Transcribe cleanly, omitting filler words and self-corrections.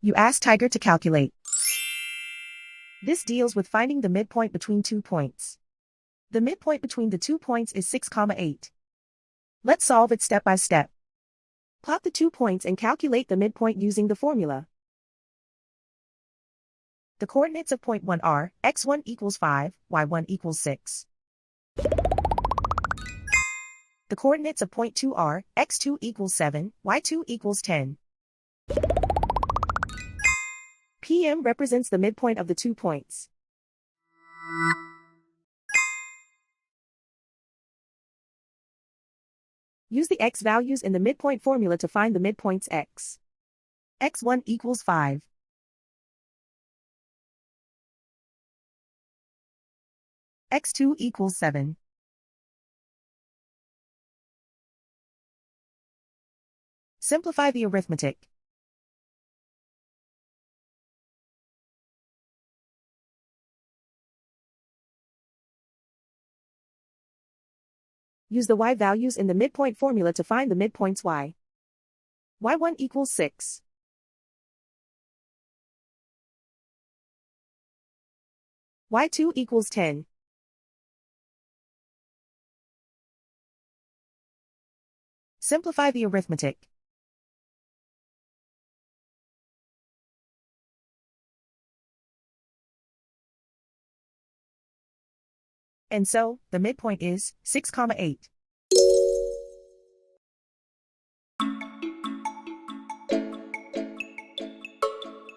You ask Tiger to calculate. This deals with finding the midpoint between 2 points. The midpoint between the 2 points is 6, 8. Let's solve it step by step. Plot the 2 points and calculate the midpoint using the formula. The coordinates of point 1 are x1 equals 5, y1 equals 6. The coordinates of point 2 are x2 equals 7, y2 equals 10. PM represents the midpoint of the 2 points. Use the x values in the midpoint formula to find the midpoints x. x1 equals 5. x2 equals 7. Simplify the arithmetic. Use the y values in the midpoint formula to find the midpoints y. y1 equals 6. y2 equals 10. Simplify the arithmetic. And so, the midpoint is 6, 8.